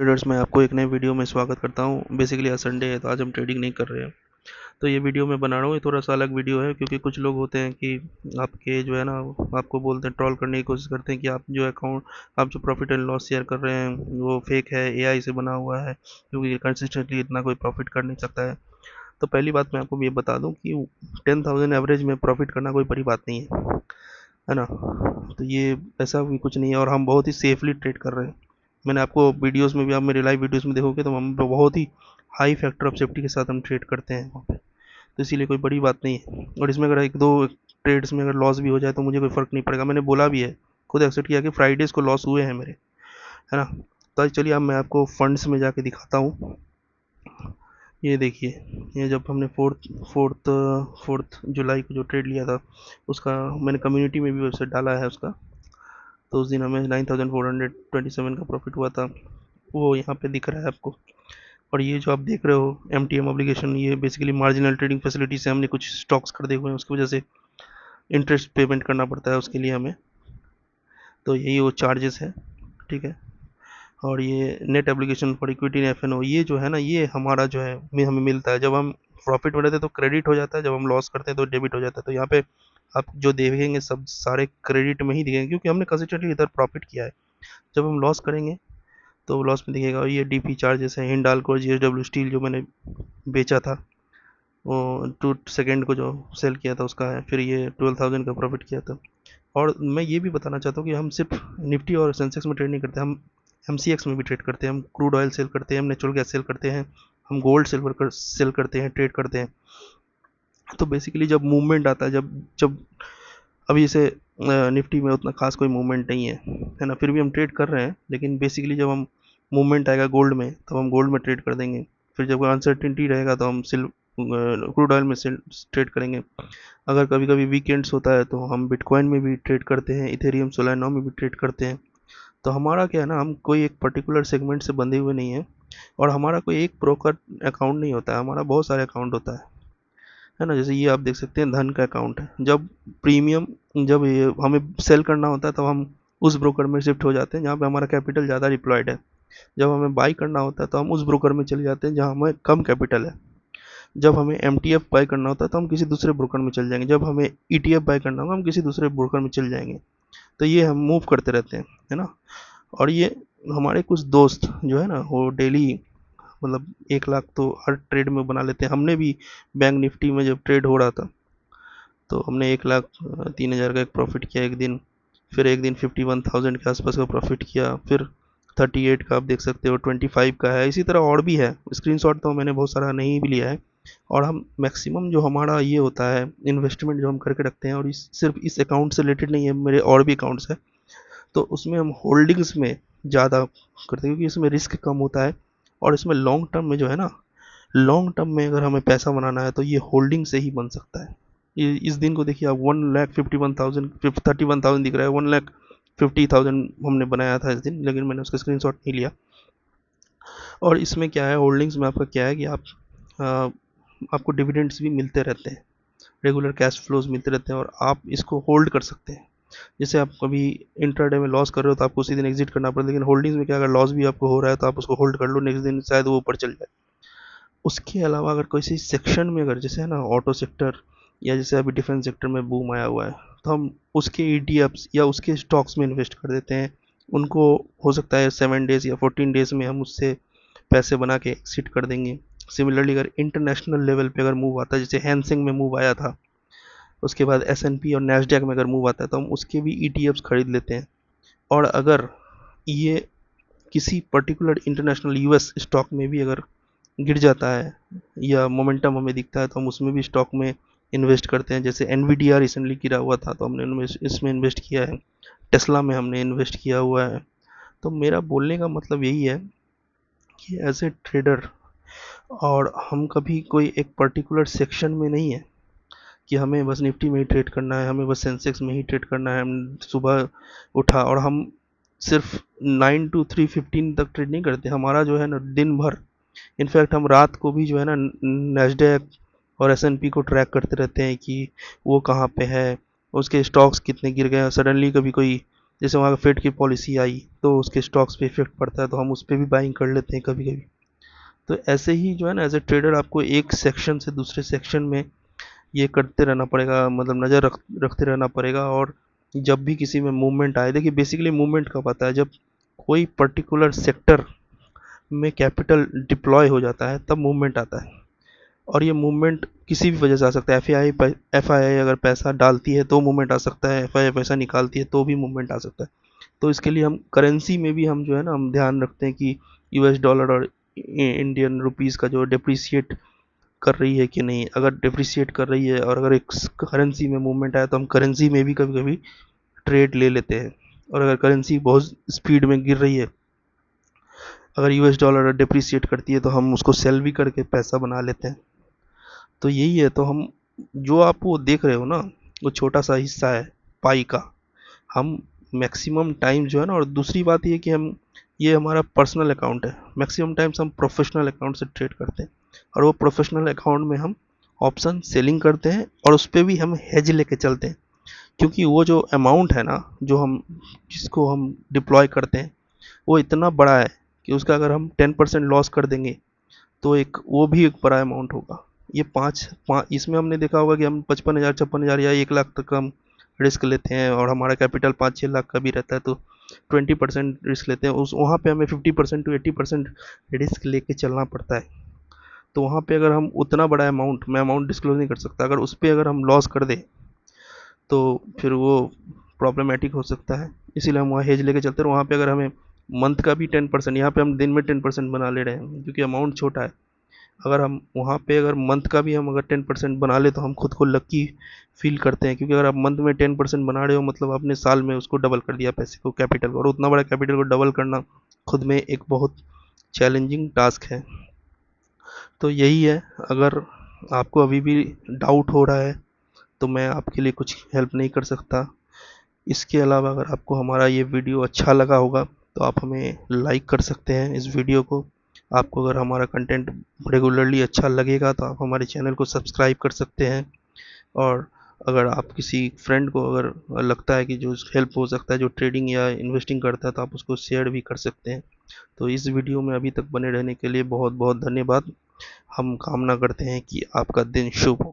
Traders, मैं आपको एक नए वीडियो में स्वागत करता हूं। बेसिकली आज संडे है तो आज हम ट्रेडिंग नहीं कर रहे हैं। तो ये वीडियो मैं बना रहा हूँ, ये थोड़ा सा अलग वीडियो है क्योंकि कुछ लोग होते हैं कि आपके जो है ना, आपको बोलते हैं, ट्रोल करने की कोशिश करते हैं कि आप जो अकाउंट, आप जो प्रॉफिट एंड लॉस शेयर कर रहे हैं वो फेक है, एआई से बना हुआ है, क्योंकि कंसिस्टेंटली इतना कोई प्रॉफिट कर नहीं सकता है। तो पहली बात मैं आपको ये बता दूं कि 10,000 एवरेज में प्रॉफिट करना कोई बड़ी बात नहीं है ना। तो ये ऐसा भी कुछ नहीं है और हम बहुत ही सेफली ट्रेड कर रहे हैं। मैंने आपको वीडियोस में भी, आप मेरे लाइव वीडियोस में देखोगे तो हम बहुत ही हाई फैक्टर ऑफ सेफ्टी के साथ हम ट्रेड करते हैं वहाँ पे। तो इसीलिए कोई बड़ी बात नहीं है और इसमें अगर एक दो ट्रेड्स में अगर लॉस भी हो जाए तो मुझे कोई फ़र्क नहीं पड़ेगा। मैंने बोला भी है, खुद एक्सेप्ट किया कि फ्राइडेज़ को लॉस हुए हैं मेरे, है ना। तो चलिए अब मैं आपको फंड्स में जाके दिखाता हूँ। ये देखिए, ये जब हमने फोर्थ फोर्थ जुलाई को जो ट्रेड लिया था उसका मैंने कम्युनिटी में भी वेबसाइट डाला है उसका। तो उस दिन हमें 9,427 का प्रॉफिट हुआ था, वो यहाँ पे दिख रहा है आपको। और ये जो आप देख रहे हो एम टी एम ऑब्लिगेशन, ये बेसिकली मार्जिनल ट्रेडिंग फैसिलिटी से हमने कुछ स्टॉक्स खरीदे हुए हैं, उसकी वजह से इंटरेस्ट पेमेंट करना पड़ता है उसके लिए हमें। तो यही वो चार्जेस है, ठीक है। और ये net application for equity F N O, ये जो है ना, ये हमारा जो है हमें मिलता है जब हम प्रॉफिट में रहते हैं तो क्रेडिट हो जाता है, जब हम लॉस करते हैं तो डेबिट हो जाता है। तो यहाँ पे आप जो देखेंगे सब सारे क्रेडिट में ही दिखेंगे क्योंकि हमने कंसिस्टेंटली इधर प्रॉफिट किया है। जब हम लॉस करेंगे तो लॉस में दिखेगा। और ये डीपी चार्जेस हैं, हिंडाल्को, जीएसडब्ल्यू स्टील जो मैंने बेचा था, वो 2 सेकेंड को जो सेल किया था उसका है। फिर ये 12,000 का प्रॉफिट किया था। और मैं ये भी बताना चाहता हूँ कि हम सिर्फ निफ्टी और सेंसेक्स में ट्रेड नहीं करते, हम एमसीएक्स में भी ट्रेड करते हैं। हम क्रूड ऑयल सेल करते हैं, हम नेचुरल गैस सेल करते हैं, हम गोल्ड सिल्वर सेल करते हैं, ट्रेड करते हैं। तो बेसिकली जब मूवमेंट आता है, जब जब अभी जैसे निफ्टी में उतना खास कोई मूवमेंट नहीं है ना, फिर भी हम ट्रेड कर रहे हैं, लेकिन बेसिकली जब हम मूवमेंट आएगा गोल्ड में तो हम गोल्ड में ट्रेड कर देंगे। फिर जब अनसर्टिनिटी रहेगा तो हम सिल क्रूड ऑयल में ट्रेड करेंगे। अगर कभी कभी वीकेंड्स होता है तो हम बिटकॉइन में भी ट्रेड करते हैं, इथेरियम सोलानो में भी ट्रेड करते हैं। तो हमारा क्या है ना, हम कोई एक पर्टिकुलर सेगमेंट से बंधे हुए नहीं है और हमारा कोई एक ब्रोकर अकाउंट नहीं होता है, हमारा बहुत सारे अकाउंट होता है ना। जैसे ये आप देख सकते हैं, धन का अकाउंट है। जब प्रीमियम, जब ये हमें सेल करना होता है तब हम उस ब्रोकर में शिफ्ट हो जाते हैं जहाँ पे हमारा कैपिटल ज़्यादा डिप्लॉयड है। जब हमें बाई करना होता है तो हम उस ब्रोकर में चले जाते हैं जहाँ हमें कम कैपिटल है। जब हमें एम टी एफ बाई करना होता है तो हम किसी दूसरे ब्रोकर में चल जाएंगे। जब हमें ई टी एफ बाई करना होगा हम किसी दूसरे ब्रोकर में चल जाएंगे। तो ये हम मूव करते रहते हैं, है ना। और ये हमारे कुछ दोस्त जो है ना, वो डेली मतलब 1 लाख तो हर ट्रेड में बना लेते हैं। हमने भी बैंक निफ्टी में जब ट्रेड हो रहा था तो हमने 1,03,000 का एक प्रॉफिट किया एक दिन। फिर एक दिन 51,000 के आसपास का प्रॉफिट किया। फिर 38 का आप देख सकते हो, 25 का है, इसी तरह और भी है। स्क्रीनशॉट तो मैंने बहुत सारा नहीं भी लिया है। और हम मैक्सिमम जो हमारा ये होता है इन्वेस्टमेंट जो हम करके रखते हैं, और इस सिर्फ इस अकाउंट से रिलेटेड नहीं है, मेरे और भी अकाउंट्स है, तो उसमें हम होल्डिंग्स में ज़्यादा करते हैं क्योंकि इसमें रिस्क कम होता है। और इसमें लॉन्ग टर्म में जो है ना, लॉन्ग टर्म में अगर हमें पैसा बनाना है तो ये होल्डिंग से ही बन सकता है। ये इस दिन को देखिए आप, 1,51,000, 31,000 दिख रहा है, 1,50,000 हमने बनाया था इस दिन, लेकिन मैंने उसका स्क्रीनशॉट नहीं लिया। और इसमें क्या है, होल्डिंग्स में आपका क्या है कि आप आ, आपको डिविडेंड्स भी मिलते रहते हैं, रेगुलर कैश फ्लोज मिलते रहते हैं और आप इसको होल्ड कर सकते हैं। जैसे आप कभी इंट्राडे में लॉस कर रहे हो तो आपको उसी दिन एग्जिट करना पड़ता है, लेकिन होल्डिंग्स में क्या, अगर लॉस भी आपको हो रहा है तो आप उसको होल्ड कर लो, नेक्स्ट दिन शायद वो ऊपर चल जाए। उसके अलावा अगर किसी सेक्शन में, अगर जैसे है ना ऑटो सेक्टर, या जैसे अभी डिफेंस सेक्टर में बूम आया हुआ है, तो हम उसके ईटीएफ्स या उसके स्टॉक्स में इन्वेस्ट कर देते हैं। उनको हो सकता है 7 डेज या 14 डेज में हम उससे पैसे बना के एक्सिट कर देंगे। सिमिलरली अगर इंटरनेशनल लेवल पे अगर मूव आता है, जैसे हैंसिंग में मूव आया था, उसके बाद एस&पी और नैस्डैक में अगर मूव आता है तो हम उसके भी ईटीएफ्स खरीद लेते हैं। और अगर ये किसी पर्टिकुलर इंटरनेशनल यूएस स्टॉक में भी अगर गिर जाता है या मोमेंटम हमें दिखता है तो हम उसमें भी स्टॉक में इन्वेस्ट करते हैं। जैसे एनवीडिया रिसेंटली गिरा हुआ था तो हमने इसमें इन्वेस्ट किया है, टेस्ला में हमने इन्वेस्ट किया हुआ है। तो मेरा बोलने का मतलब यही है कि एज ए ट्रेडर, और हम कभी कोई एक पर्टिकुलर सेक्शन में नहीं है कि हमें बस निफ्टी में ही ट्रेड करना है, हमें बस सेंसेक्स में ही ट्रेड करना है। हम सुबह उठा और हम सिर्फ 9 to 3:15 तक ट्रेड नहीं करते, हमारा जो है ना दिन भर, इनफैक्ट हम रात को भी जो है ना नैस्डैक और एस&पी को ट्रैक करते रहते हैं कि वो कहाँ पे है, उसके स्टॉक्स कितने गिर गए। सडनली कभी कोई जैसे वहाँ फेड की पॉलिसी आई तो उसके स्टॉक्स पे इफेक्ट पड़ता है, तो हम उस पर भी बाइंग कर लेते हैं कभी कभी। तो ऐसे ही जो है ना, एज ए ट्रेडर आपको एक सेक्शन से दूसरे सेक्शन में ये करते रहना पड़ेगा, मतलब नज़र रखते रहना पड़ेगा। और जब भी किसी में मूवमेंट आए, देखिए बेसिकली मूवमेंट कब आता है, जब कोई पर्टिकुलर सेक्टर में कैपिटल डिप्लॉय हो जाता है तब मूवमेंट आता है। और ये मूवमेंट किसी भी वजह से आ सकता है। एफ आई आई अगर पैसा डालती है तो मूवमेंट आ सकता है, एफ आई आई पैसा निकालती है तो भी मूवमेंट आ सकता है। तो इसके लिए हम करेंसी में भी हम जो है ना, हम ध्यान रखते हैं कि यूएस डॉलर और इंडियन रुपीज़ का जो डिप्रिसिएट कर रही है कि नहीं। अगर डिप्रिसिएट कर रही है और अगर एक करेंसी में मूवमेंट आया तो हम करेंसी में भी कभी कभी ट्रेड ले लेते हैं। और अगर करेंसी बहुत स्पीड में गिर रही है, अगर यूएस डॉलर डिप्रिसिएट करती है, तो हम उसको सेल भी करके पैसा बना लेते हैं। तो यही है। तो हम जो आप वो देख रहे हो ना, वो छोटा सा हिस्सा है पाई का। हम मैक्सिमम टाइम जो है ना, और दूसरी बात ये कि हम, ये हमारा पर्सनल अकाउंट है, मैक्सिमम टाइम्स हम प्रोफेशनल अकाउंट से ट्रेड करते हैं। और वो प्रोफेशनल अकाउंट में हम ऑप्शन सेलिंग करते हैं और उस पर भी हम हेज लेके चलते हैं। क्योंकि वो जो अमाउंट है ना, जो हम जिसको हम डिप्लॉय करते हैं, वो इतना बड़ा है कि उसका अगर हम 10% लॉस कर देंगे तो एक वो भी एक बड़ा अमाउंट होगा। ये पाँच इसमें हमने देखा होगा कि हम 55,000 56,000 या 1 लाख तक हम रिस्क लेते हैं, और हमारा कैपिटल 5-6 लाख का भी रहता है, तो 20% रिस्क लेते हैं। उस वहाँ पे हमें 50% to 80% रिस्क लेके चलना पड़ता है। तो वहाँ पे अगर हम उतना बड़ा अमाउंट, मैं अमाउंट डिस्क्लोज नहीं कर सकता, अगर उस पर अगर हम लॉस कर दें तो फिर वो प्रॉब्लमेटिक हो सकता है। इसीलिए हम वहाँ हेज लेके चलते हैं। वहाँ पे अगर हमें मंथ का भी 10%, यहाँ पे हम दिन में 10% बना ले रहे हैं क्योंकि अमाउंट छोटा है। अगर हम वहाँ पे अगर मंथ का भी हम अगर 10% बना ले तो हम खुद को लकी फील करते हैं, क्योंकि अगर आप मंथ में 10% बना रहे हो मतलब आपने साल में उसको डबल कर दिया, पैसे को, कैपिटल को। और उतना बड़ा कैपिटल को डबल करना खुद में एक बहुत चैलेंजिंग टास्क है। तो यही है। अगर आपको अभी भी डाउट हो रहा है तो मैं आपके लिए कुछ हेल्प नहीं कर सकता। इसके अलावा अगर आपको हमारा ये वीडियो अच्छा लगा होगा तो आप हमें लाइक कर सकते हैं इस वीडियो को। आपको अगर हमारा कंटेंट रेगुलरली अच्छा लगेगा तो आप हमारे चैनल को सब्सक्राइब कर सकते हैं। और अगर आप किसी फ्रेंड को अगर लगता है कि जो हेल्प हो सकता है, जो ट्रेडिंग या इन्वेस्टिंग करता है, तो आप उसको शेयर भी कर सकते हैं। तो इस वीडियो में अभी तक बने रहने के लिए बहुत बहुत धन्यवाद। हम कामना करते हैं कि आपका दिन शुभ हो।